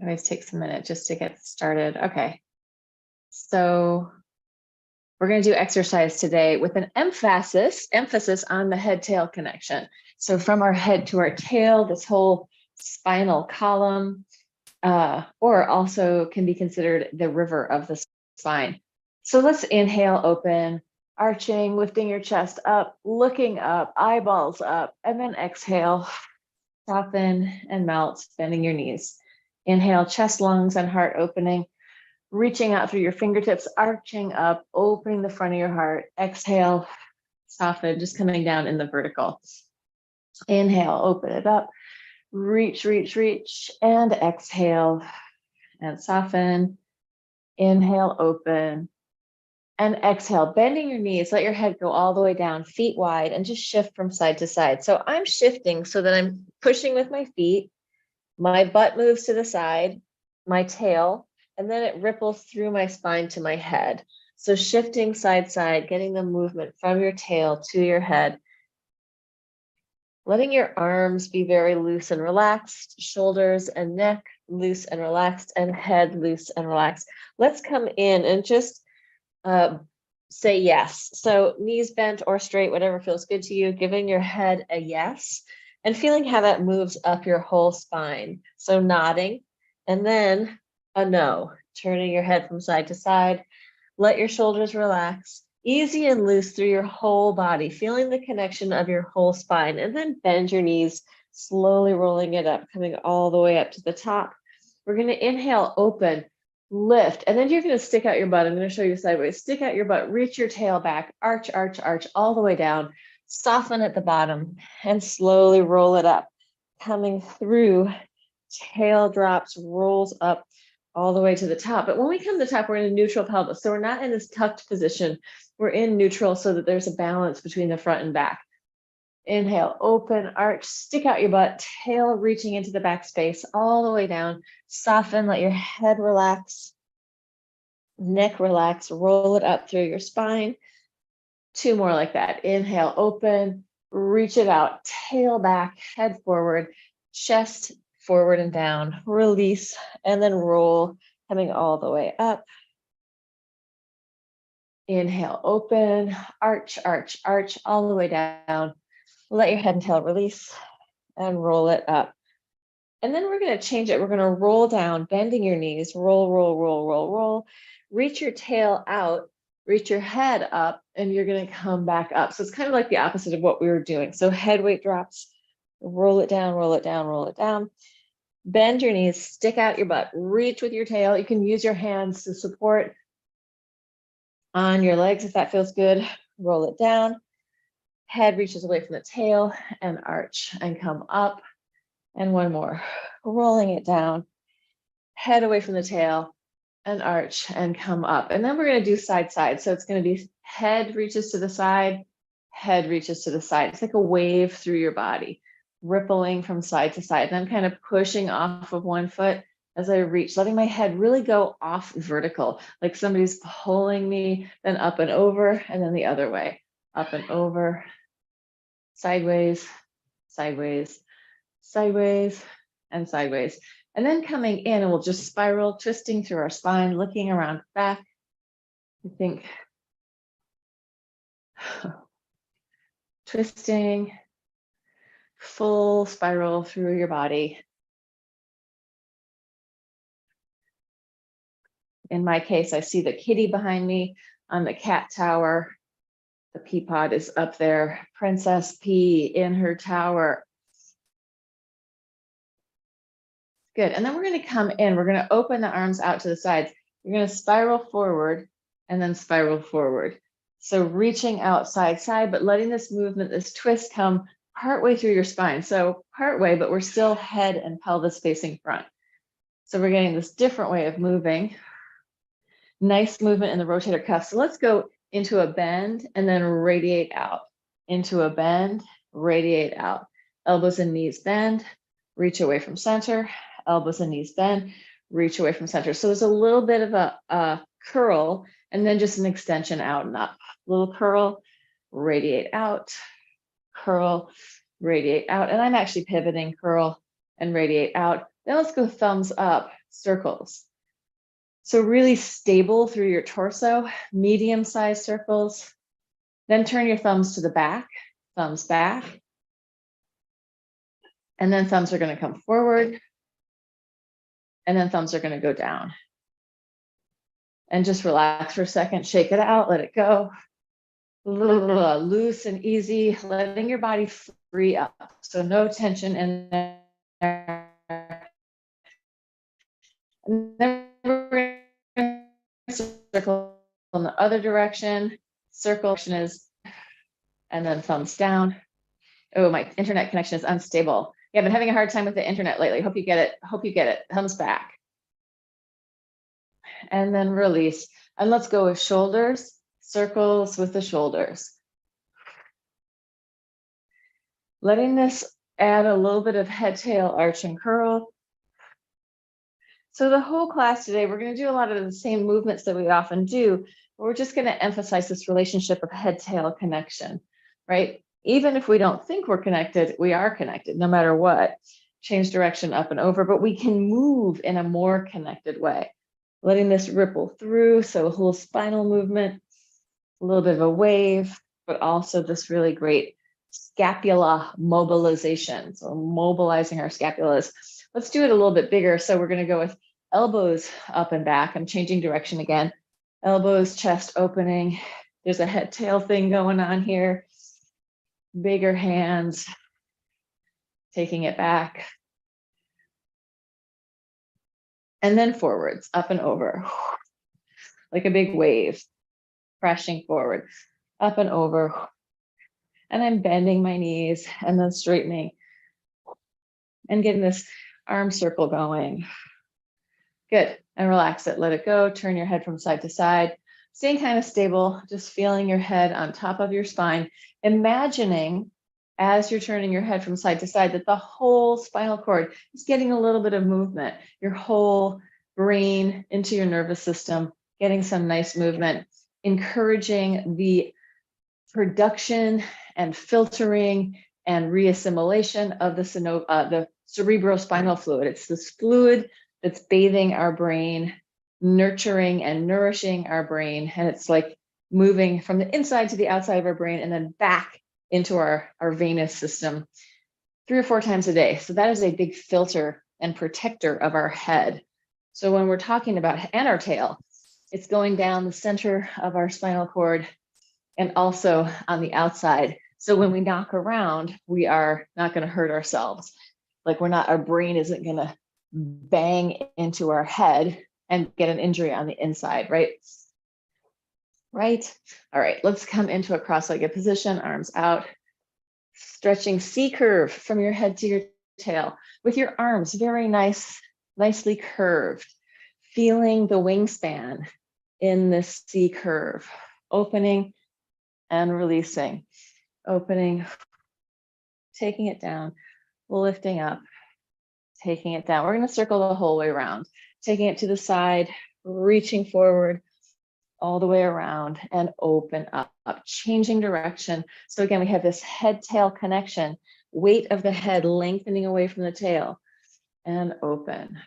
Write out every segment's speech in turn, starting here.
It always takes a minute just to get started. Okay. So we're going to do exercise today with an emphasis on the head-tail connection. So from our head to our tail, this whole spinal column, or also can be considered the river of the spine. So let's inhale, open, arching, lifting your chest up, looking up, eyeballs up, and then exhale, soften and melt, bending your knees. Inhale, chest, lungs, and heart opening. Reaching out through your fingertips, arching up, opening the front of your heart. Exhale, soften, just coming down in the vertical. Inhale, open it up. Reach, reach, reach, and exhale and soften. Inhale, open, and exhale, bending your knees. Let your head go all the way down, feet wide, and just shift from side to side. So I'm shifting so that I'm pushing with my feet. My butt moves to the side, my tail, and then it ripples through my spine to my head. So shifting side, side, getting the movement from your tail to your head. Letting your arms be very loose and relaxed, shoulders and neck loose and relaxed, and head loose and relaxed. Let's come in and just say yes. So knees bent or straight, whatever feels good to you, giving your head a yes and feeling how that moves up your whole spine. So nodding, and then a no, turning your head from side to side. Let your shoulders relax, easy and loose through your whole body, feeling the connection of your whole spine, and then bend your knees, slowly rolling it up, coming all the way up to the top. We're going to inhale, open, lift, and then you're going to stick out your butt. I'm going to show you sideways. Stick out your butt, reach your tail back, arch, arch, arch, all the way down. Soften at the bottom and slowly roll it up, coming through. Tail drops, rolls up all the way to the top. But when we come to the top, we're in a neutral pelvis. So we're not in this tucked position. We're in neutral so that there's a balance between the front and back. Inhale, open, arch, stick out your butt, tail reaching into the back space, all the way down. Soften, let your head relax, neck relax, roll it up through your spine. 2 more like that. Inhale, open, reach it out, tail back, head forward, chest forward and down, release, and then roll, coming all the way up. Inhale, open, arch, arch, arch, all the way down. Let your head and tail release and roll it up. And then we're going to change it. We're going to roll down, bending your knees, roll, roll, roll, roll, roll. Reach your tail out, reach your head up, and you're going to come back up. So it's kind of like the opposite of what we were doing. So head weight drops, roll it down, roll it down, roll it down. Bend your knees, stick out your butt, reach with your tail. You can use your hands to support on your legs if that feels good. Roll it down. Head reaches away from the tail and arch and come up. And 1 more, rolling it down. Head away from the tail and arch and come up. And then we're going to do side, side. So it's going to be head reaches to the side, head reaches to the side. It's like a wave through your body, rippling from side to side. And I'm kind of pushing off of one foot as I reach, letting my head really go off vertical, like somebody's pulling me, then up and over, and then the other way, up and over, sideways, sideways, sideways, and sideways. And then coming in, and we'll just spiral, twisting through our spine, looking around back. I think twisting, full spiral through your body. In my case, I see the kitty behind me on the cat tower. The pea pod is up there. Princess Pea in her tower. Good. And then we're going to come in. We're going to open the arms out to the sides. You're going to spiral forward and then spiral forward. So reaching out side, side, but letting this movement, this twist come partway through your spine. So partway, but we're still head and pelvis facing front. So we're getting this different way of moving. Nice movement in the rotator cuff. So let's go into a bend and then radiate out. Into a bend, radiate out. Elbows and knees bend, reach away from center. Elbows and knees bend, reach away from center. So there's a little bit of a curl and then just an extension out and up. Little curl, radiate out, curl, radiate out. And I'm actually pivoting, curl and radiate out. Then let's go thumbs up, circles. So really stable through your torso, medium-sized circles. Then turn your thumbs to the back, thumbs back. And then thumbs are going to come forward. And then thumbs are going to go down. And just relax for a second, shake it out, let it go. Loose and easy, letting your body free up. So no tension in there. And then we're going to circle in the other direction. Circle is, and then thumbs down. Oh, my internet connection is unstable. Yeah, I've been having a hard time with the internet lately. Hope you get it. Hope you get it. Thumbs back. And then release. And let's go with shoulders, circles with the shoulders. Letting this add a little bit of head, tail, arch, and curl. So the whole class today, we're going to do a lot of the same movements that we often do. But we're just going to emphasize this relationship of head-tail connection, right? Even if we don't think we're connected, we are connected no matter what. Change direction up and over, but we can move in a more connected way. Letting this ripple through, so a whole spinal movement, a little bit of a wave, but also this really great scapula mobilization. So mobilizing our scapulas. Let's do it a little bit bigger. So we're going to go with elbows up and back. I'm changing direction again. Elbows, chest opening. There's a head tail thing going on here. Bigger hands, taking it back. And then forwards, up and over, like a big wave, crashing forward, up and over. And I'm bending my knees and then straightening and getting this arm circle going. Good, and relax it, let it go. Turn your head from side to side, staying kind of stable, just feeling your head on top of your spine. Imagining as you're turning your head from side to side that the whole spinal cord is getting a little bit of movement, your whole brain into your nervous system, getting some nice movement, encouraging the production and filtering and reassimilation of the cerebrospinal fluid. It's this fluid that's bathing our brain, nurturing and nourishing our brain. And it's like moving from the inside to the outside of our brain and then back into our venous system 3 or 4 times a day. So that is a big filter and protector of our head. So when we're talking about, and our tail, it's going down the center of our spinal cord and also on the outside. So when we knock around, we are not going to hurt ourselves. Like our brain isn't going to bang into our head and get an injury on the inside, right? Right. All right, let's come into a cross-legged position, arms out, stretching C curve from your head to your tail with your arms very nicely curved, feeling the wingspan in this C curve, opening and releasing, opening, taking it down, lifting up, taking it down. We're going to circle the whole way around, taking it to the side, reaching forward, all the way around and open up, changing direction. So again, we have this head-tail connection, weight of the head lengthening away from the tail and open.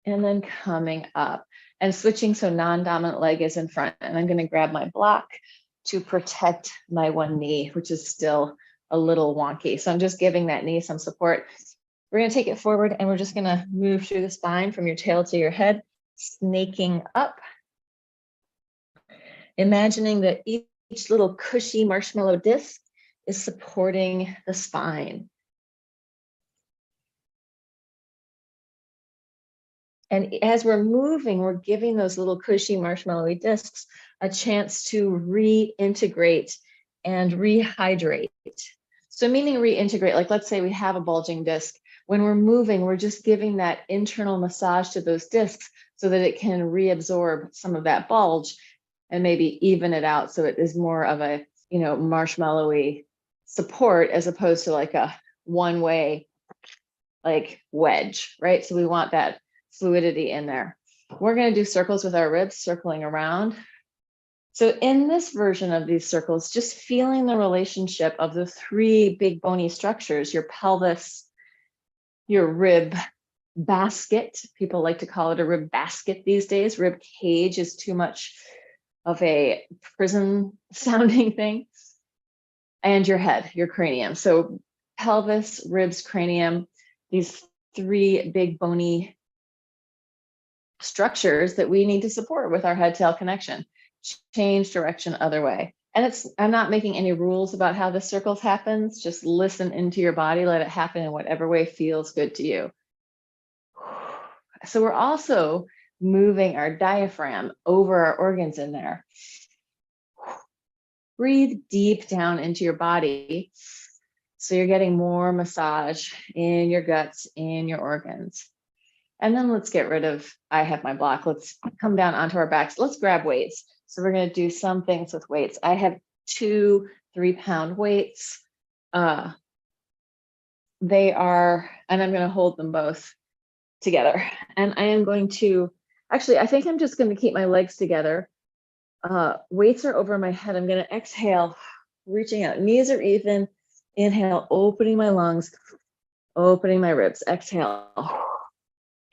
And then coming up and switching, so non-dominant leg is in front, and I'm going to grab my block to protect my one knee, which is still a little wonky. So I'm just giving that knee some support. We're going to take it forward and we're just going to move through the spine from your tail to your head, snaking up. Imagining that each little cushy marshmallow disc is supporting the spine. And as we're moving, we're giving those little cushy marshmallowy discs a chance to reintegrate and rehydrate. So meaning reintegrate, like let's say we have a bulging disc. When we're moving, we're just giving that internal massage to those discs so that it can reabsorb some of that bulge and maybe even it out so it is more of a, marshmallowy support as opposed to like a one-way like wedge, right? So we want that fluidity in there. We're going to do circles with our ribs, circling around, So in this version of these circles, just feeling the relationship of the three big bony structures, your pelvis, your rib basket, people like to call it a rib basket these days. Rib cage is too much of a prison sounding thing. And your head, your cranium. So pelvis, ribs, cranium, these three big bony structures that we need to support with our head-tail connection. Change direction other way. And I'm not making any rules about how the circles happens. Just listen into your body, let it happen in whatever way feels good to you. So we're also moving our diaphragm over our organs in there. Breathe deep down into your body. So you're getting more massage in your guts, in your organs. And then let's get rid of, I have my block. Let's come down onto our backs. Let's grab weights. So we're going to do some things with weights. I have 2 3-pound weights. They are, and I'm going to hold them both together. And I am going to, actually, I think I'm just going to keep my legs together. Weights are over my head. I'm going to exhale, reaching out. Knees are even. Inhale, opening my lungs, opening my ribs. Exhale.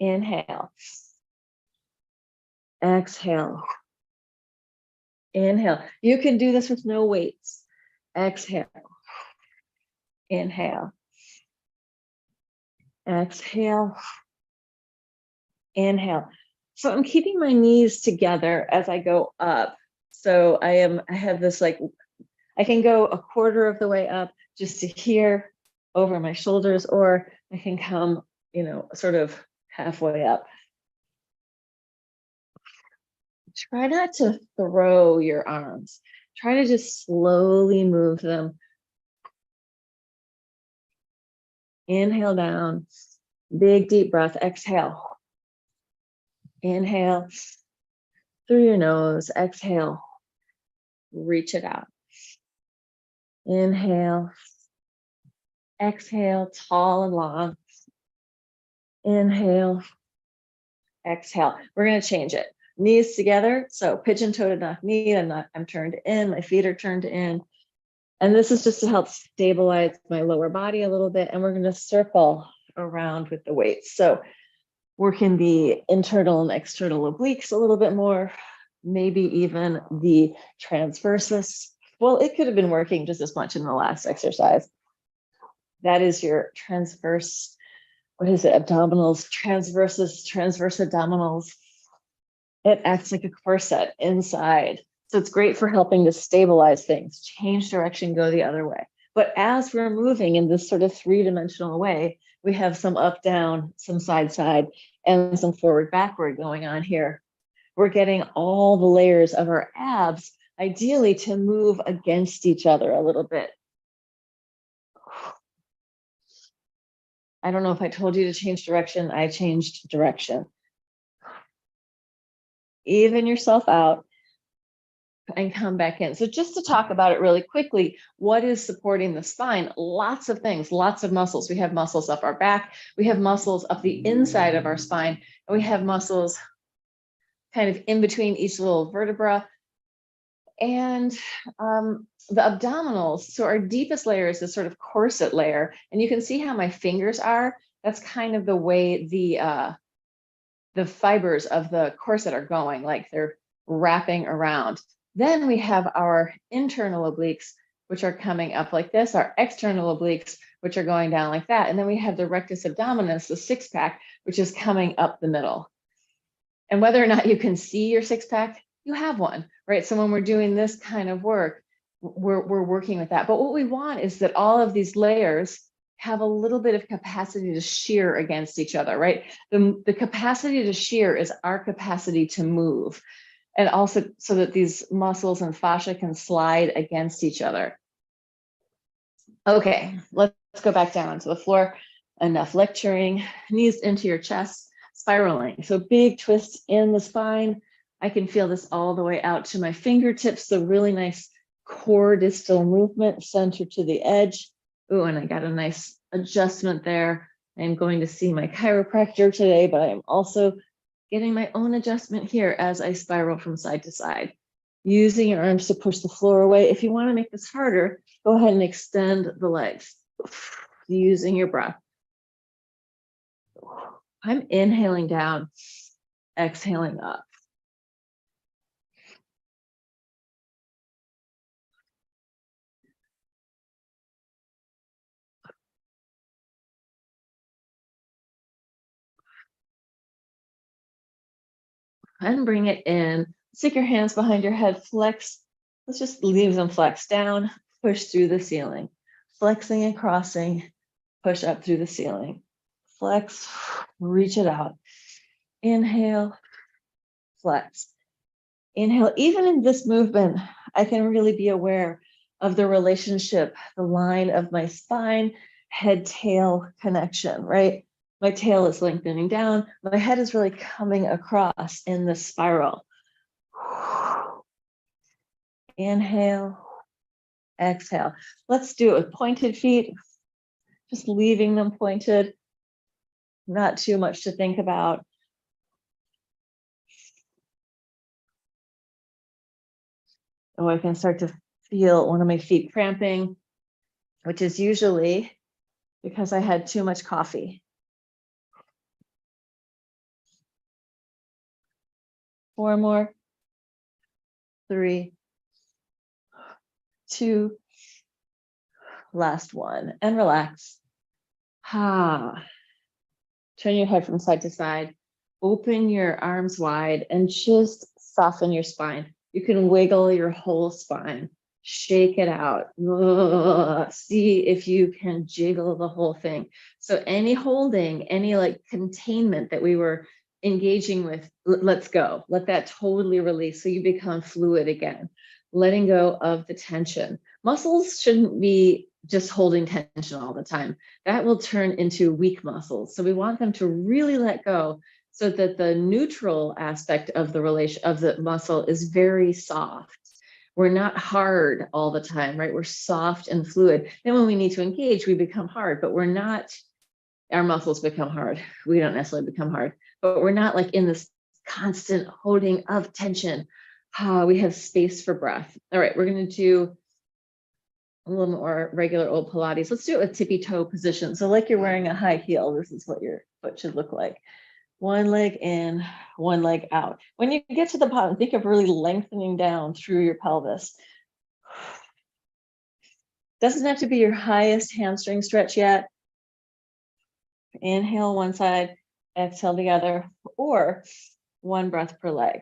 Inhale. Exhale. Inhale. You can do this with no weights. Exhale. Inhale. Exhale. Inhale. So I'm keeping my knees together as I go up. So I have this, like, I can go a quarter of the way up just to here over my shoulders, or I can come, sort of halfway up. Try not to throw your arms. Try to just slowly move them. Inhale down, big deep breath, exhale. Inhale through your nose, exhale, reach it out. Inhale, exhale, tall and long. Inhale, exhale. We're going to change it. Knees together. So pigeon-toed knock knee. I'm turned in. My feet are turned in. And this is just to help stabilize my lower body a little bit. And we're going to circle around with the weights. So working the internal and external obliques a little bit more, maybe even the transversus. Well, it could have been working just as much in the last exercise. That is your transverse, what is it? Abdominals, transverse abdominals. It acts like a corset inside. So it's great for helping to stabilize things, change direction, go the other way. But as we're moving in this sort of 3-dimensional way, we have some up, down, some side, side, and some forward, backward going on here. We're getting all the layers of our abs, ideally, to move against each other a little bit. I don't know if I told you to change direction. I changed direction. Even yourself out and come back in. So just to talk about it really quickly, what is supporting the spine? Lots of things, lots of muscles. We have muscles up our back. We have muscles up the inside of our spine. And we have muscles kind of in between each little vertebra. And the abdominals, so our deepest layer is this sort of corset layer. And you can see how my fingers are. That's kind of the way the fibers of the corset are going, like they're wrapping around. Then we have our internal obliques, which are coming up like this, our external obliques, which are going down like that. And then we have the rectus abdominis, the 6-pack, which is coming up the middle. And whether or not you can see your 6-pack, you have one, right? So when we're doing this kind of work, we're working with that. But what we want is that all of these layers have a little bit of capacity to shear against each other, right? The capacity to shear is our capacity to move. And also so that these muscles and fascia can slide against each other. Okay, let's go back down to the floor. Enough lecturing. Knees into your chest, spiraling. So big twist in the spine. I can feel this all the way out to my fingertips. So really nice core distal movement, center to the edge. Oh, and I got a nice adjustment there. I'm going to see my chiropractor today, but I am also getting my own adjustment here as I spiral from side to side. using your arms to push the floor away. If you want to make this harder, go ahead and extend the legs using your breath. I'm inhaling down, exhaling up. And bring it in. Stick your hands behind your head, flex. Let's just leave them flexed down, push through the ceiling. Flexing and crossing, push up through the ceiling. Flex, reach it out. Inhale, flex. Inhale. Even in this movement, I can really be aware of the relationship, the line of my spine, head tail connection, right? My tail is lengthening down. My head is really coming across in the spiral. Inhale, exhale. Let's do it with pointed feet, just leaving them pointed. Not too much to think about. Oh, I can start to feel one of my feet cramping, which is usually because I had too much coffee. 4 more. 3, 2, last one, and relax. Turn your head from side to side. Open your arms wide and just soften your spine. You can wiggle your whole spine. Shake it out. See if you can jiggle the whole thing. So any holding, any like containment that we were engaging with, let's go. Let that totally release so you become fluid again. Letting go of the tension. Muscles shouldn't be just holding tension all the time. That will turn into weak muscles. So we want them to really let go so that the neutral aspect of the muscle is very soft. We're not hard all the time, right? We're soft and fluid. Then when we need to engage, we become hard, but we're not, our muscles become hard. We don't necessarily become hard, but we're not like in this constant holding of tension. We have space for breath. All right, we're going to do a little more regular old Pilates. Let's do it with tippy toe position. So like you're wearing a high heel, this is what your foot should look like. One leg in, one leg out. When you get to the bottom, think of really lengthening down through your pelvis. Doesn't have to be your highest hamstring stretch yet. Inhale one side, exhale the other, or one breath per leg.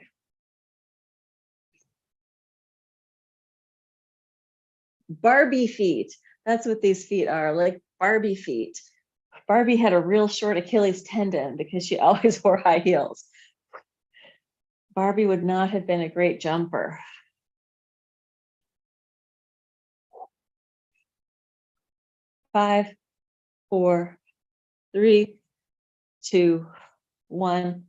Barbie feet. That's what these feet are, like Barbie feet. Barbie had a real short Achilles tendon because she always wore high heels. Barbie would not have been a great jumper. Five, 4, 3, 2, 1,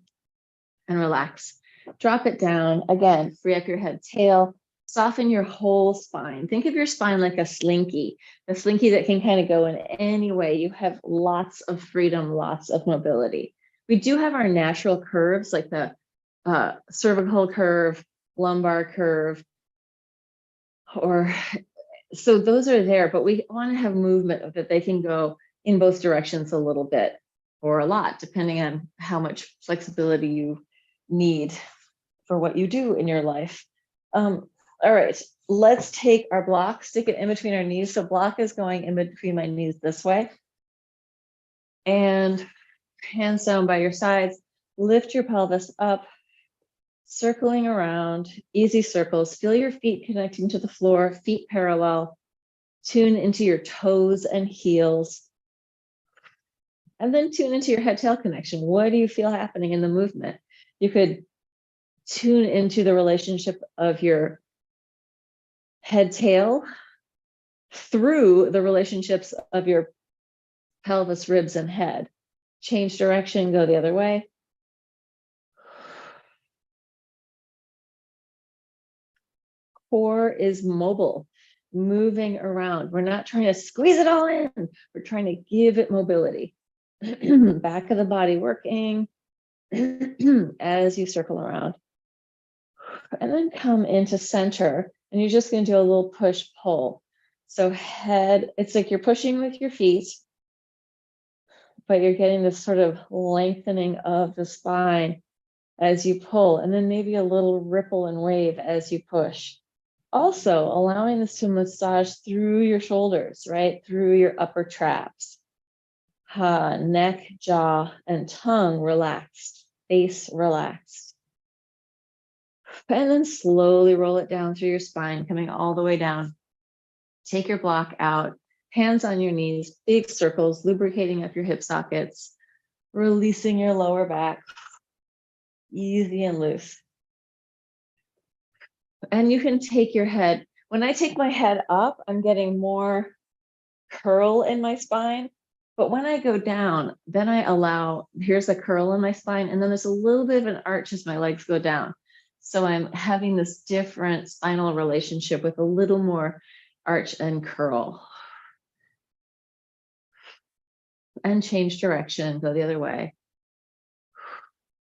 and relax. Drop it down. Again, free up your head, tail. Soften your whole spine. Think of your spine like a slinky that can kind of go in any way. You have lots of freedom, lots of mobility. We do have our natural curves, like the cervical curve, lumbar curve, so those are there, but we want to have movement that they can go in both directions a little bit or a lot, depending on how much flexibility you need for what you do in your life. All right, let's take our block, stick it in between our knees. So block is going in between my knees this way. And hands down by your sides. Lift your pelvis up, circling around, easy circles. Feel your feet connecting to the floor, feet parallel. Tune into your toes and heels. And then tune into your head-tail connection. What do you feel happening in the movement? You could tune into the relationship of your head-tail through the relationships of your pelvis, ribs, and head. Change direction, go the other way. Core is mobile, moving around. We're not trying to squeeze it all in. We're trying to give it mobility. Back of the body working as you circle around. And then come into center, and you're just going to do a little push pull. So head, it's like you're pushing with your feet, but you're getting this sort of lengthening of the spine as you pull, and then maybe a little ripple and wave as you push. Also allowing this to massage through your shoulders, right? Through your upper traps. Neck, jaw, and tongue relaxed, face relaxed. And then slowly roll it down through your spine, coming all the way down. Take your block out, hands on your knees, big circles, lubricating up your hip sockets, releasing your lower back, easy and loose. And you can take your head. When I take my head up, I'm getting more curl in my spine. But when I go down, then I allow, here's a curl in my spine, and then there's a little bit of an arch as my legs go down. So I'm having this different spinal relationship with a little more arch and curl. And change direction, go the other way.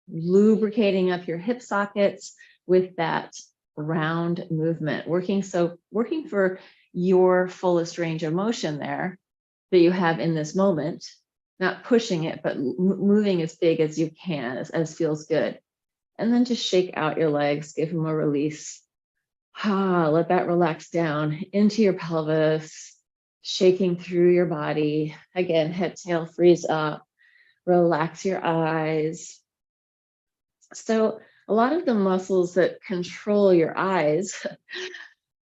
Lubricating up your hip sockets with that round movement, working for your fullest range of motion there that you have in this moment, not pushing it, but moving as big as you can, as feels good. And then just shake out your legs, give them a release. Let that relax down into your pelvis, shaking through your body. Again, head, tail, freeze up, relax your eyes. So a lot of the muscles that control your eyes,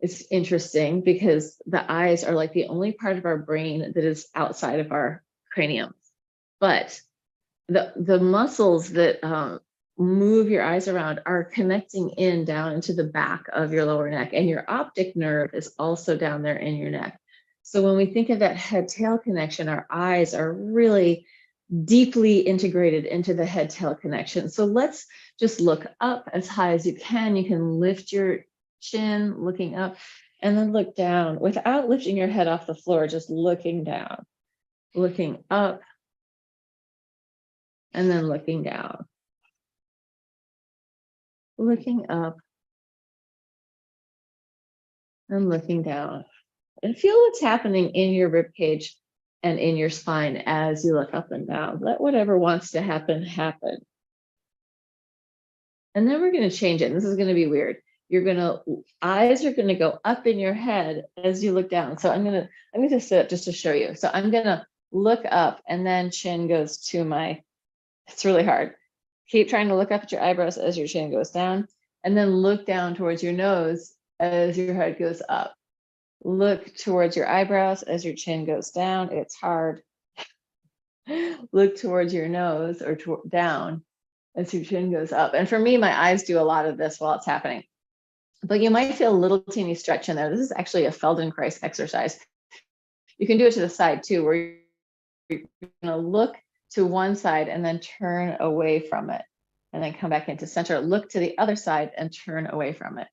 it's interesting because the eyes are like the only part of our brain that is outside of our cranium. But the muscles that move your eyes around are connecting in down into the back of your lower neck, and your optic nerve is also down there in your neck. So when we think of that head-tail connection, our eyes are really deeply integrated into the head-tail connection. So let's just look up as high as you can. You can lift your chin, looking up, and then look down without lifting your head off the floor, just looking down, looking up, and then looking down, looking up, and looking down. And feel what's happening in your rib cage and in your spine as you look up and down. Let whatever wants to happen, happen. And then we're going to change it. And this is going to be weird. Eyes are going to go up in your head as you look down. So I'm going to sit up just to show you. So I'm going to look up, and then chin goes to it's really hard. Keep trying to look up at your eyebrows as your chin goes down, and then look down towards your nose as your head goes up. Look towards your eyebrows as your chin goes down. It's hard. Look towards your nose or down as your chin goes up. And for me, my eyes do a lot of this while it's happening. But you might feel a little teeny stretch in there. This is actually a Feldenkrais exercise. You can do it to the side too, where you're going to look to one side and then turn away from it, and then come back into center. Look to the other side and turn away from it.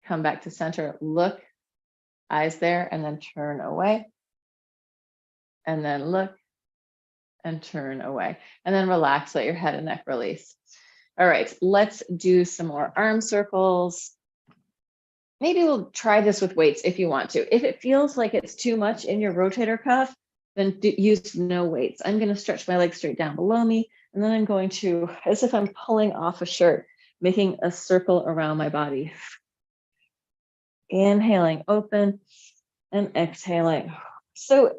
Come back to center, look, eyes there, and then turn away. And then look and turn away. And then relax, let your head and neck release. All right, let's do some more arm circles. Maybe we'll try this with weights if you want to. If it feels like it's too much in your rotator cuff, then use no weights. I'm going to stretch my legs straight down below me, and then I'm going to, as if I'm pulling off a shirt, making a circle around my body. Inhaling, open, and exhaling. So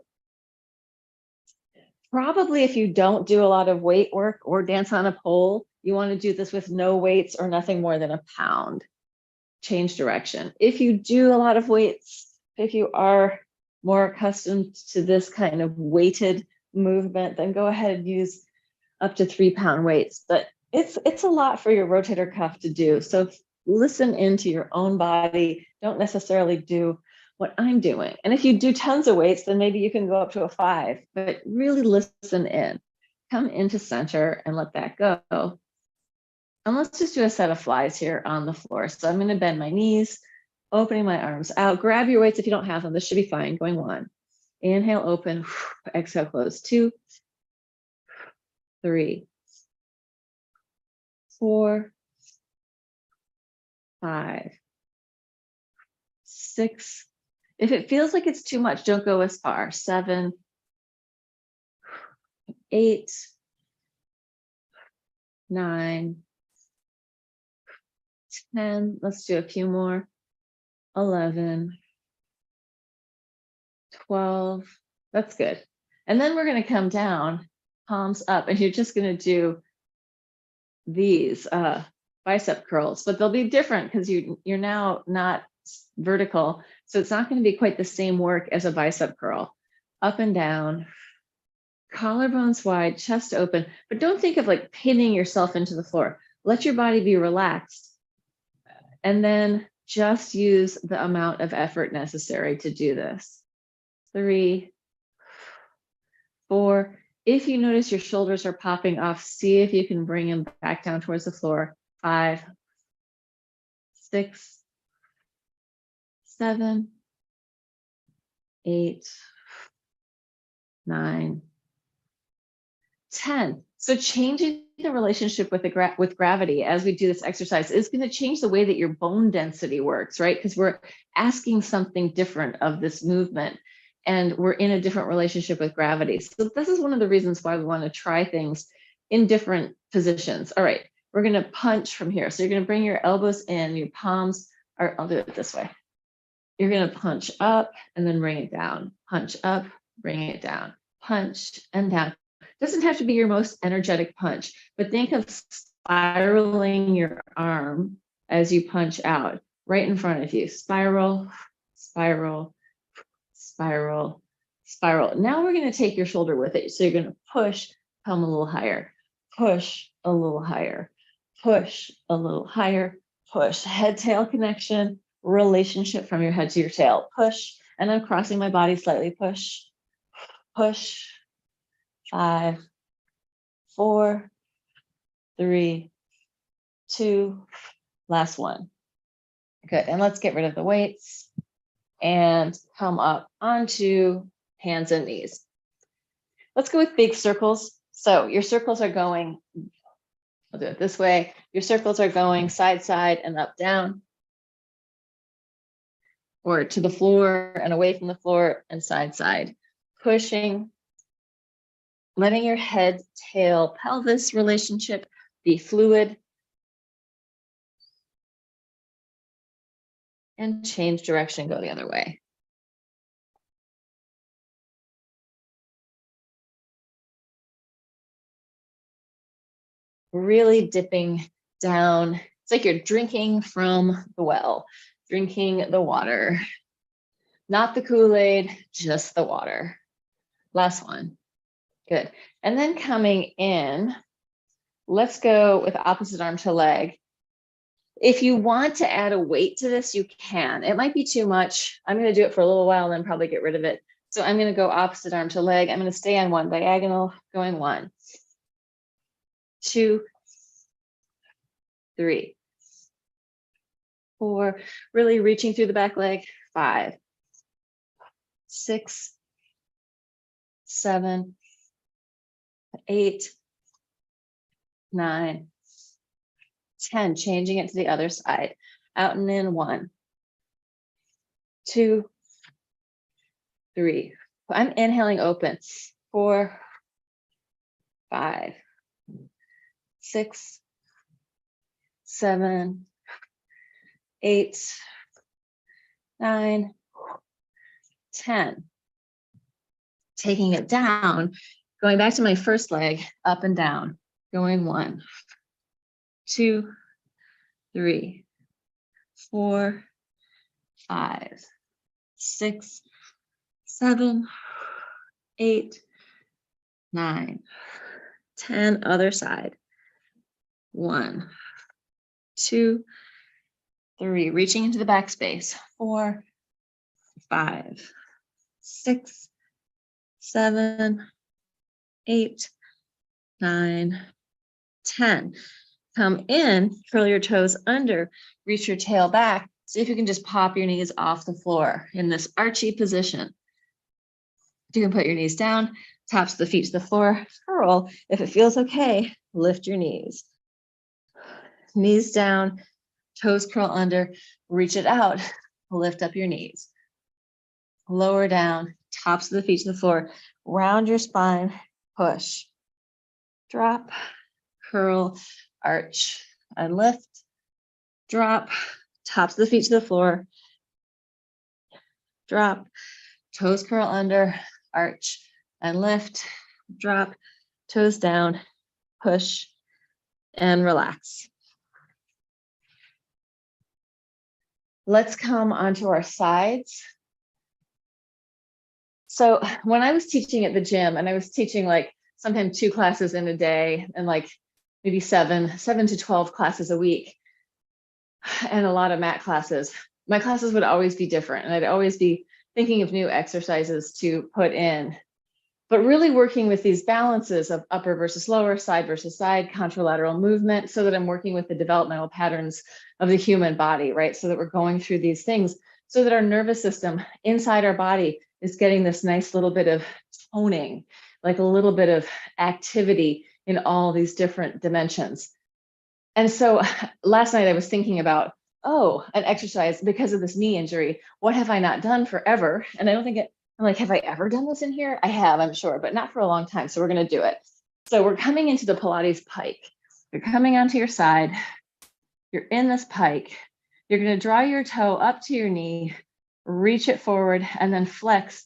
probably if you don't do a lot of weight work or dance on a pole, you want to do this with no weights or nothing more than a pound. Change direction. If you do a lot of weights, if you are more accustomed to this kind of weighted movement, then go ahead and use up to 3-pound weights. But it's a lot for your rotator cuff to do. So listen into your own body. Don't necessarily do what I'm doing. And if you do tons of weights, then maybe you can go up to a 5, but really listen in. Come into center and let that go. And let's just do a set of flies here on the floor. So I'm going to bend my knees, opening my arms out. Grab your weights if you don't have them. This should be fine. Going 1. Inhale, open. Exhale, close. 2, 3, 4, 5, 6. If it feels like it's too much, don't go as far. 7, 8, 9, 10. Let's do a few more. 11, 12. That's good. And then we're going to come down, palms up, and you're just going to do these bicep curls, but they'll be different because you're now not vertical. So it's not going to be quite the same work as a bicep curl. Up and down, collarbones wide, chest open, but don't think of like pinning yourself into the floor. Let your body be relaxed. And then just use the amount of effort necessary to do this. 3, 4. If you notice your shoulders are popping off, see if you can bring them back down towards the floor. 5, 6, 7, 8, 9, 10. So changing the relationship with gravity as we do this exercise is going to change the way that your bone density works, right? Because we're asking something different of this movement, and we're in a different relationship with gravity. So this is one of the reasons why we want to try things in different positions. All right, we're going to punch from here. So you're going to bring your elbows in, your palms are, I'll do it this way. You're going to punch up and then bring it down. Punch up, bring it down. Punch and down. Doesn't have to be your most energetic punch, but think of spiraling your arm as you punch out right in front of you. Spiral, spiral, spiral, spiral. Now we're going to take your shoulder with it. So you're going to push, come a little higher, push a little higher, push a little higher, push. Head-tail connection, relationship from your head to your tail. Push, and I'm crossing my body slightly. Push, push. 5, 4, 3, 2, last one. Good. And let's get rid of the weights and come up onto hands and knees. Let's go with big circles. So your circles are going, I'll do it this way. Your circles are going side, side, and up, down, or to the floor and away from the floor and side, side. Pushing, letting your head, tail, pelvis relationship be fluid, and change direction, go the other way. Really dipping down. It's like you're drinking from the well, drinking the water, not the Kool-Aid, just the water. Last one. Good. And then coming in, let's go with opposite arm to leg. If you want to add a weight to this, you can. It might be too much. I'm going to do it for a little while and then probably get rid of it. So I'm going to go opposite arm to leg. I'm going to stay on one diagonal, going 1, 2, 3, 4, really reaching through the back leg. 5, 6, 7, 8, 9, 10, changing it to the other side. Out and in. 1, 2, 3. I'm inhaling open. 4, 5, 6, 7, 8, 9, 10. Taking it down, going back to my first leg, up and down, going 1, 2, 3, 4, 5, 6, 7, 8, 9, 10. Other side. 1, 2, 3. Reaching into the back space. 4, 5, 6, 7, 8, 9, 10. Come in, curl your toes under, reach your tail back. See if you can just pop your knees off the floor in this archy position. You can put your knees down, tops of the feet to the floor, curl. If it feels okay, lift your knees. Knees down, toes curl under, reach it out, lift up your knees. Lower down, tops of the feet to the floor, round your spine, push, drop, curl, arch, and lift, drop, tops of the feet to the floor, drop, toes curl under, arch, and lift, drop, toes down, push, and relax. Let's come onto our sides. So when I was teaching at the gym, and I was teaching like sometimes 2 classes in a day and like maybe 7 to 12 classes a week and a lot of mat classes, my classes would always be different. And I'd always be thinking of new exercises to put in, but really working with these balances of upper versus lower, side versus side, contralateral movement, so that I'm working with the developmental patterns of the human body, right? So that we're going through these things so that our nervous system inside our body is getting this nice little bit of toning, like a little bit of activity in all these different dimensions. And so last night I was thinking about, oh, an exercise because of this knee injury. What have I not done forever? And I don't think I'm like, have I ever done this in here? I have, I'm sure, but not for a long time. So we're going to do it. So we're coming into the Pilates pike. You're coming onto your side. You're in this pike. You're going to draw your toe up to your knee, reach it forward, and then flex,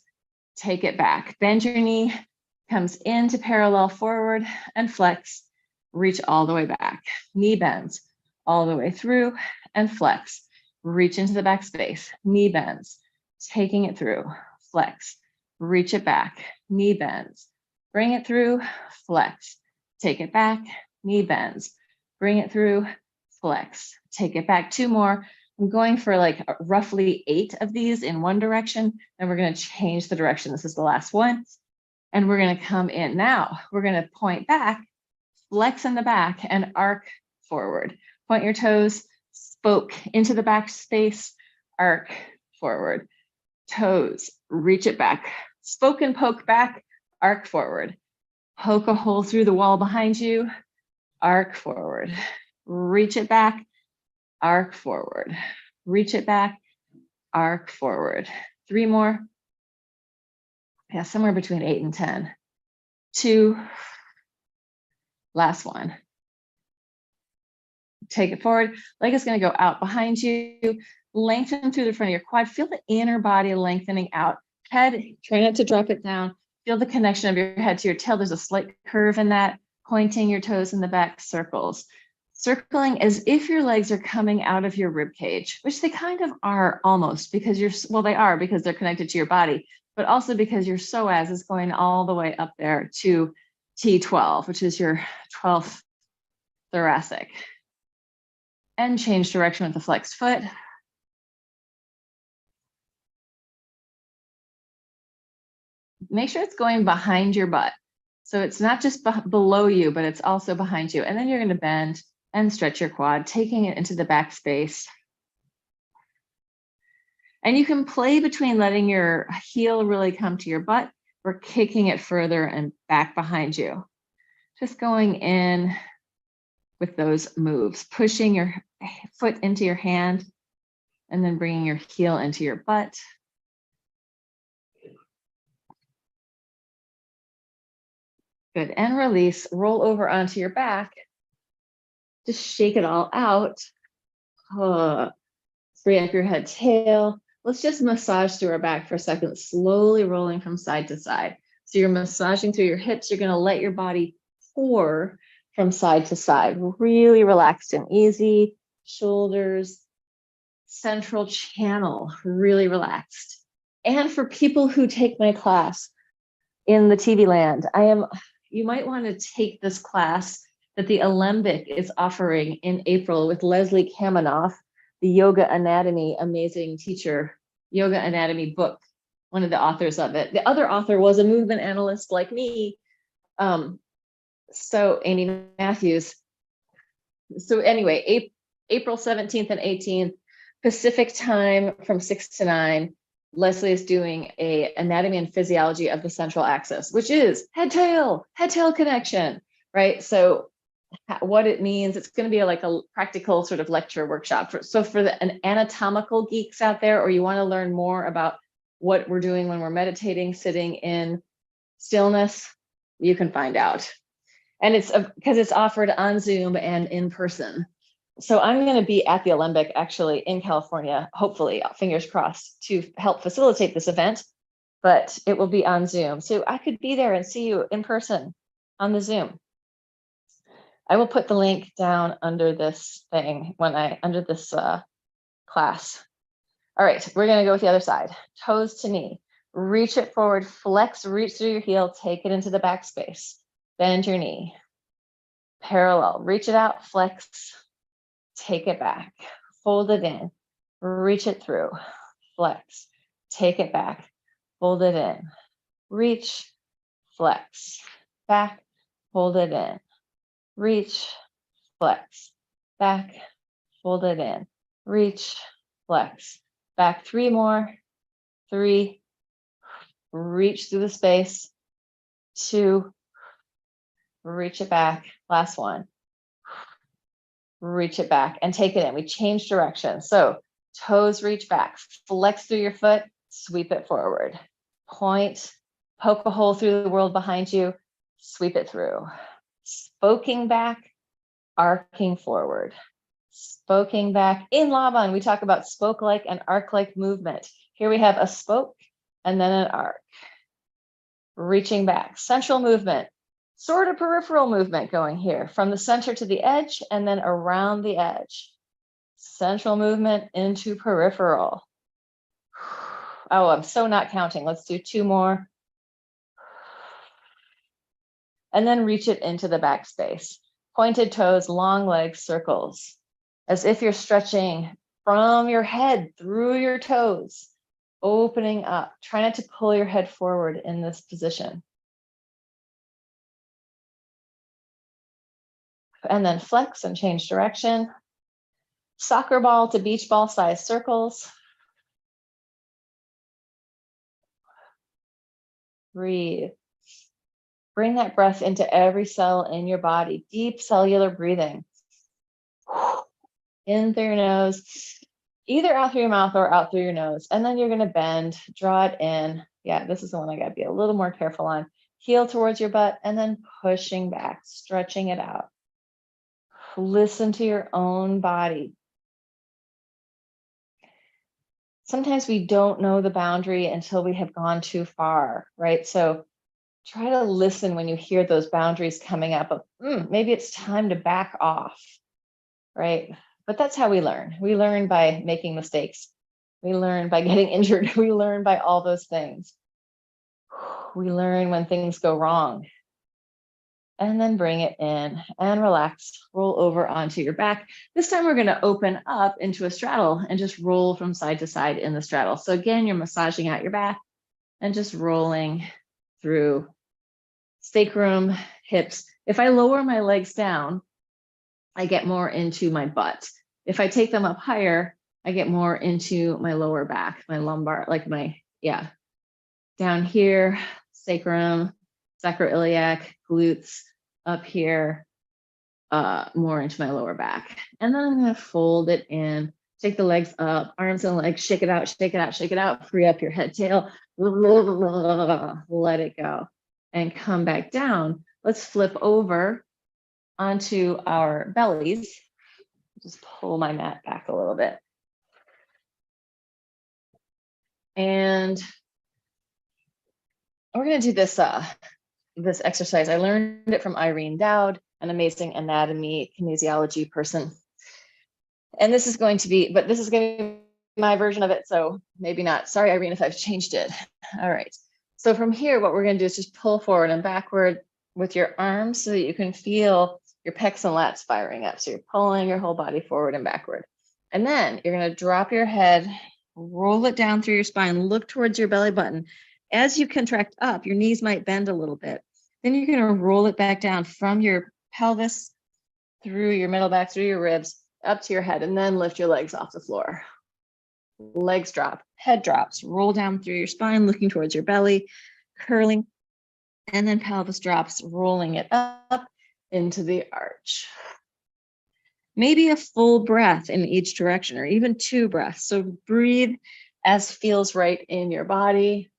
take it back. Bend your knee, comes into parallel forward, and flex, reach all the way back. Knee bends all the way through and flex. Reach into the back space. Knee bends, taking it through, flex, reach it back. Knee bends, bring it through, flex, take it back. Knee bends, bring it through, flex, take it back. 2 more. I'm going for like roughly 8 of these in one direction, and we're going to change the direction. This is the last one. And we're going to come in. Now we're going to point back, flex in the back, and arc forward. Point your toes, spoke into the back space, arc forward. Toes, reach it back. Spoke and poke back, arc forward. Poke a hole through the wall behind you, arc forward. Reach it back, arc forward. Reach it back, arc forward. 3 more. Yeah, somewhere between 8 and 10. 2. Last one. Take it forward. Leg is going to go out behind you. Lengthen through the front of your quad. Feel the inner body lengthening out. Head, try not to drop it down. Feel the connection of your head to your tail. There's a slight curve in that. Pointing your toes in the back, circles. Circling as if your legs are coming out of your rib cage, which they kind of are almost, because they are because they're connected to your body, but also because your psoas is going all the way up there to T12, which is your 12th thoracic. And change direction with the flexed foot. Make sure it's going behind your butt. So it's not just below you, but it's also behind you. And then you're going to bend and stretch your quad, taking it into the back space. And you can play between letting your heel really come to your butt or kicking it further and back behind you. Just going in with those moves, pushing your foot into your hand and then bringing your heel into your butt. Good, and release, roll over onto your back. Just shake it all out. Free up your head, tail. Let's just massage through our back for a second, slowly rolling from side to side. So you're massaging through your hips. You're going to let your body pour from side to side, really relaxed and easy. Shoulders, central channel, really relaxed. And for people who take my class in the TV land, you might want to take this class that the Alembic is offering in April with Leslie Kaminoff, the Yoga Anatomy amazing teacher, Yoga Anatomy book, one of the authors of it. The other author was a movement analyst like me. So Amy Matthews. So anyway, April 17th and 18th, Pacific time from 6 to 9, Leslie is doing a anatomy and physiology of the central axis, which is head-tail connection, right? So what it means. It's going to be like a practical sort of lecture workshop. So for an anatomical geeks out there, or you want to learn more about what we're doing when we're meditating, sitting in stillness, you can find out. And it's because it's offered on Zoom and in person. So I'm going to be at the Alembic actually in California, hopefully, fingers crossed, to help facilitate this event, but it will be on Zoom. So I could be there and see you in person on the Zoom. I will put the link down under this thing under this class. All right, we're going to go with the other side. Toes to knee. Reach it forward, flex, reach through your heel, take it into the back space. Bend your knee. Parallel, reach it out, flex, take it back, fold it in, reach it through, flex, take it back, fold it in, reach, flex, back, fold it in, reach, flex, back, fold it in, reach, flex, back. 3 more, 3, reach through the space, 2, reach it back, last one, reach it back and take it in. We change direction. So toes reach back, flex through your foot, sweep it forward, point, poke a hole through the world behind you, sweep it through, spoking back, arcing forward, spoking back. In Laban, we talk about spoke-like and arc-like movement. Here we have a spoke and then an arc. Reaching back, central movement, sort of peripheral movement going here from the center to the edge and then around the edge. Central movement into peripheral. Oh, I'm so not counting. Let's do 2 more. And then reach it into the back space. Pointed toes, long legs, circles, as if you're stretching from your head through your toes, opening up. Try not to pull your head forward in this position. And then flex and change direction. Soccer ball to beach ball size circles. Breathe. Bring that breath into every cell in your body. Deep cellular breathing. In through your nose, either out through your mouth or out through your nose. And then you're going to bend, draw it in. Yeah, this is the one I got to be a little more careful on. Heel towards your butt and then pushing back, stretching it out. Listen to your own body. Sometimes we don't know the boundary until we have gone too far, right? So try to listen when you hear those boundaries coming up of, maybe it's time to back off, right? But that's how we learn. We learn by making mistakes. We learn by getting injured. We learn by all those things. We learn when things go wrong. And then bring it in and relax, roll over onto your back. This time we're going to open up into a straddle and just roll from side to side in the straddle. So again, you're massaging out your back and just rolling through sacrum, hips. If I lower my legs down, I get more into my butt. If I take them up higher, I get more into my lower back, my lumbar, like down here, sacrum, sacroiliac, glutes, up here, more into my lower back. And then I'm going to fold it in, take the legs up, arms and legs, shake it out, shake it out, shake it out, free up your head, tail, let it go, and come back down. Let's flip over onto our bellies. Just pull my mat back a little bit. And we're going to do this this exercise. I learned it from Irene Dowd, an amazing anatomy kinesiology person. And this is going to be my version of it. So maybe not. Sorry, Irene, if I've changed it. All right. So from here, what we're going to do is just pull forward and backward with your arms so that you can feel your pecs and lats firing up. So you're pulling your whole body forward and backward. And then you're going to drop your head, roll it down through your spine, look towards your belly button. As you contract up, your knees might bend a little bit. Then you're going to roll it back down from your pelvis, through your middle back, through your ribs, up to your head, and then lift your legs off the floor. Legs drop, head drops, roll down through your spine, looking towards your belly, curling, and then pelvis drops, rolling it up, into the arch. Maybe a full breath in each direction, or even 2 breaths. So breathe as feels right in your body.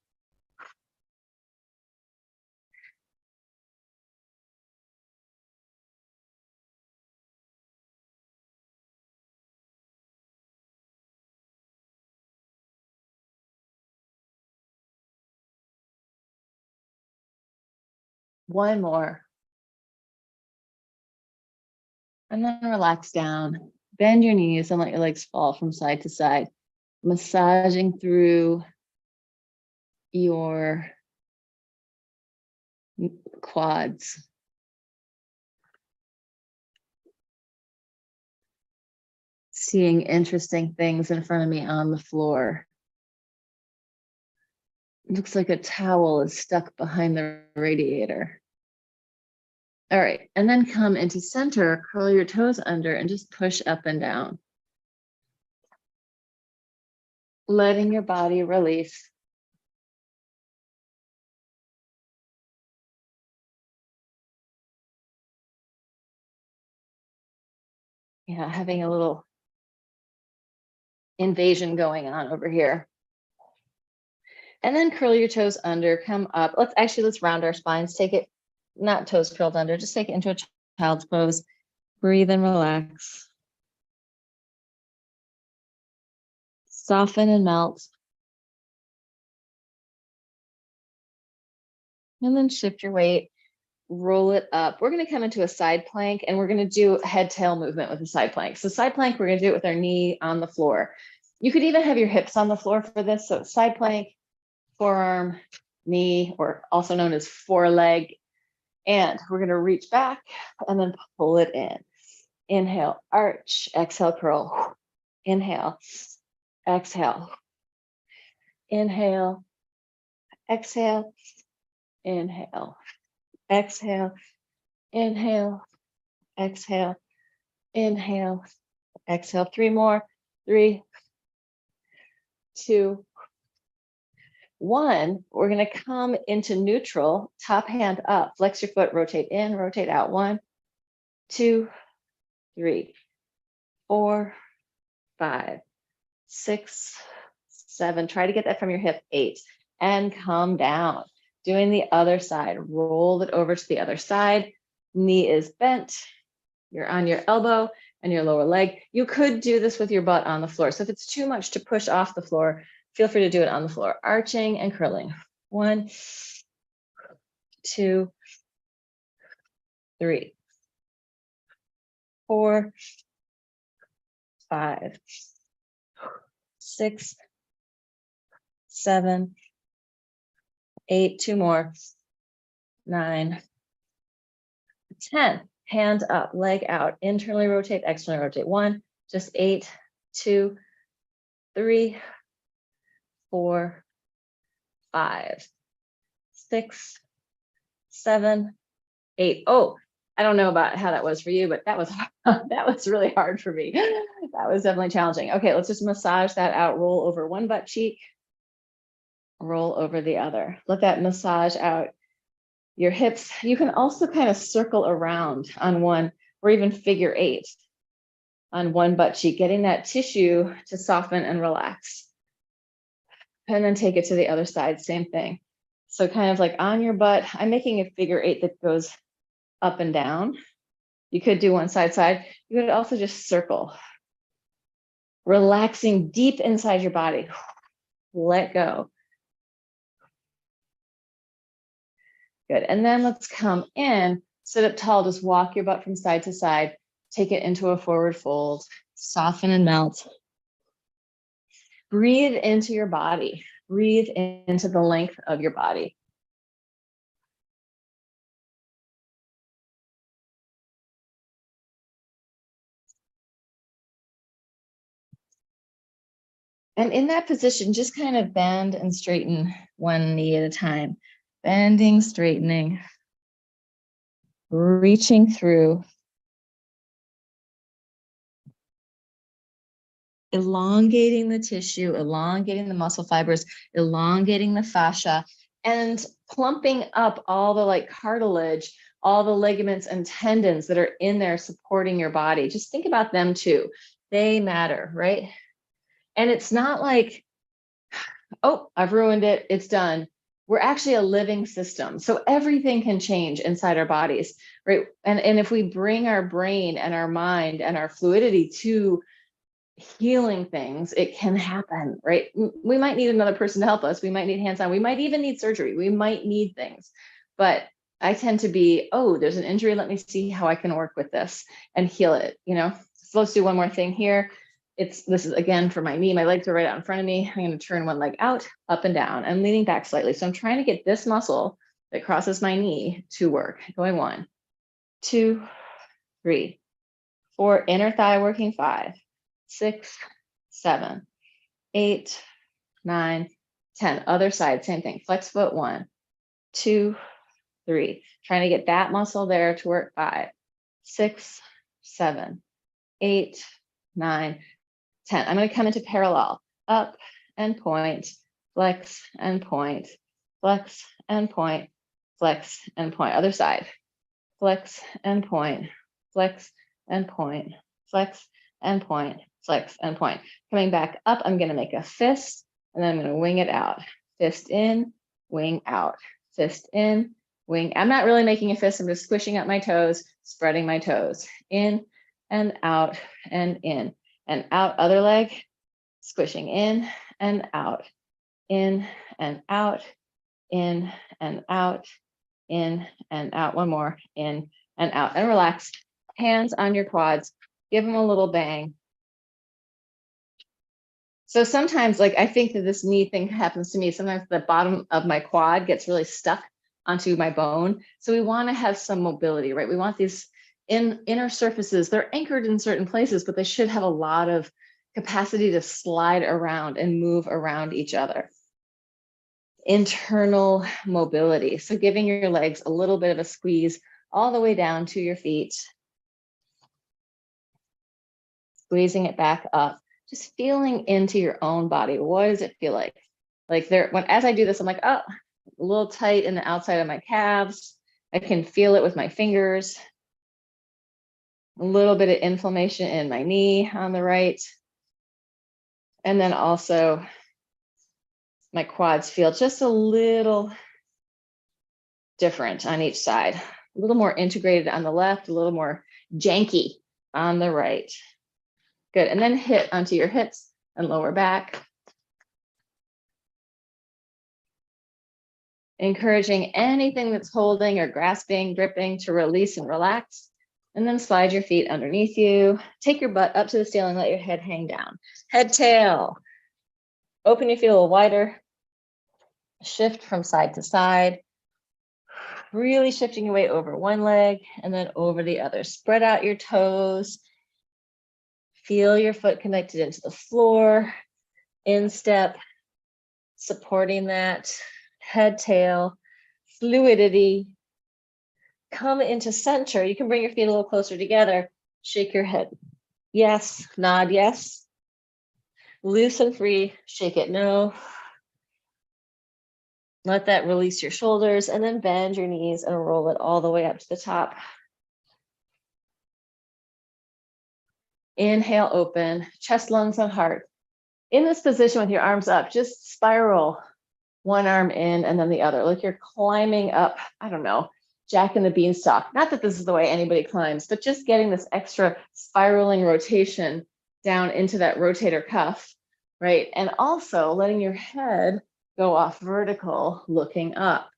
One more. And then relax down. Bend your knees and let your legs fall from side to side, massaging through your quads. Seeing interesting things in front of me on the floor. It looks like a towel is stuck behind the radiator. All right, and then come into center, curl your toes under and just push up and down. Letting your body release. Yeah, having a little invasion going on over here. And then curl your toes under, come up. Let's round our spines. Take it, not toes curled under, just take it into a child's pose. Breathe and relax. Soften and melt. And then shift your weight, roll it up. We're going to come into a side plank and we're going to do head tail movement with a side plank. So side plank, we're going to do it with our knee on the floor. You could even have your hips on the floor for this. So side plank, forearm, knee, or also known as foreleg. And we're going to reach back and then pull it in. Inhale, arch, exhale, curl. Inhale, exhale. Inhale, exhale, inhale, exhale, inhale, exhale, inhale, exhale. 3 more. 3, 2, 1. We're going to come into neutral, top hand up, flex your foot, rotate in, rotate out. 1, 2, 3, 4, 5, 6, 7. Try to get that from your hip. 8. And come down. Doing the other side. Roll it over to the other side. Knee is bent. You're on your elbow and your lower leg. You could do this with your butt on the floor. So if it's too much to push off the floor, feel free to do it on the floor. Arching and curling. 1, 2, 3, 4, 5, 6, 7, 8. 2 more. 9, 10. Hand up, leg out, internally rotate, externally rotate. 1, just 8, 2, 3, 4, 5, 6, 7, 8. Oh, I don't know about how that was for you, but that was really hard for me. That was definitely challenging. Okay, let's just massage that out. Roll over one butt cheek, roll over the other. Let that massage out your hips. You can also kind of circle around on one, or even figure 8 on one butt cheek, getting that tissue to soften and relax. And then take it to the other side, same thing. So kind of like on your butt, I'm making a figure 8 that goes up and down. You could do one side. You could also just circle. Relaxing deep inside your body. Let go. Good. And then let's come in, sit up tall, just walk your butt from side to side, take it into a forward fold, soften and melt. Breathe into your body. Breathe into the length of your body. And in that position, just kind of bend and straighten one knee at a time. Bending, straightening, reaching through. Elongating the tissue, elongating the muscle fibers, elongating the fascia, and plumping up all the like cartilage all the ligaments and tendons that are in there supporting your body. Just think about them too. They matter, right? And it's not like, oh, I've ruined it, it's done. We're actually a living system. So everything can change inside our bodies, right? And if we bring our brain and our mind and our fluidity to healing things, it can happen, right? We might need another person to help us. We might need hands-on. We might even need surgery. We might need things. But I tend to be, oh, there's an injury. Let me see how I can work with this and heal it, you know? So let's do one more thing here. This is again for my knee. My legs are right out in front of me. I'm going to turn one leg out, up and down. I'm leaning back slightly. So I'm trying to get this muscle that crosses my knee to work. Going 1, 2, 3, 4, inner thigh working 5, 6, 7, 8, 9, 10. Other side, same thing. Flex foot 1, 2, 3. Trying to get that muscle there to work 5, 6, 7, 8, 9, 10. I'm going to come into parallel, up and point, flex and point, flex and point, flex and point. Other side, flex and point, flex and point, flex and point, flex and point. Coming back up, I'm going to make a fist, and then I'm going to wing it out. Fist in, wing out, fist in, wing. I'm not really making a fist. I'm just squishing up my toes, spreading my toes in and out and in and out. Other leg, squishing in and out, in and out, in and out, in and out. One more, in and out. And relax. Hands on your quads. Give them a little bang. So sometimes, like, I think that this knee thing happens to me. Sometimes the bottom of my quad gets really stuck onto my bone. So we want to have some mobility, right? We want these inner surfaces. They're anchored in certain places, but they should have a lot of capacity to slide around and move around each other. Internal mobility. So giving your legs a little bit of a squeeze all the way down to your feet. Squeezing it back up. Just feeling into your own body. What does it feel like? Like as I do this, I'm like, oh, a little tight in the outside of my calves. I can feel it with my fingers. A little bit of inflammation in my knee on the right. And then also my quads feel just a little different on each side. A little more integrated on the left, a little more janky on the right. Good, and then hit onto your hips and lower back. Encouraging anything that's holding or grasping, gripping to release and relax. And then slide your feet underneath you. Take your butt up to the ceiling, let your head hang down. Head, tail. Open your feet a little wider. Shift from side to side. Really shifting your weight over one leg and then over the other. Spread out your toes. Feel your foot connected into the floor. Instep, supporting that. Head, tail, fluidity. Come into center. You can bring your feet a little closer together. Shake your head. Yes, nod yes. Loose and free, shake it no. Let that release your shoulders and then bend your knees and roll it all the way up to the top. Inhale, open, chest, lungs, and heart. In this position with your arms up, just spiral one arm in and then the other, like you're climbing up, I don't know, Jack and the Beanstalk. Not that this is the way anybody climbs, but just getting this extra spiraling rotation down into that rotator cuff, right? And also letting your head go off vertical, looking up.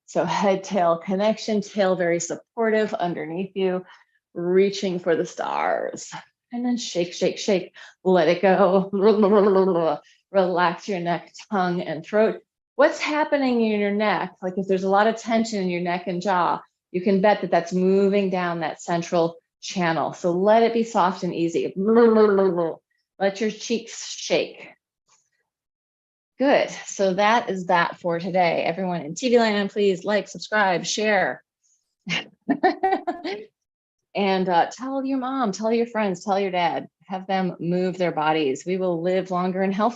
So head tail connection, tail very supportive underneath you, reaching for the stars. And then shake, shake, shake, let it go. Relax your neck, tongue, and throat. What's happening in your neck? Like if there's a lot of tension in your neck and jaw, you can bet that that's moving down that central channel. So let it be soft and easy. Let your cheeks shake. Good. So that is that for today. Everyone in TV land, please like, subscribe, share. And tell your mom, tell your friends, tell your dad, have them move their bodies. We will live longer and healthier.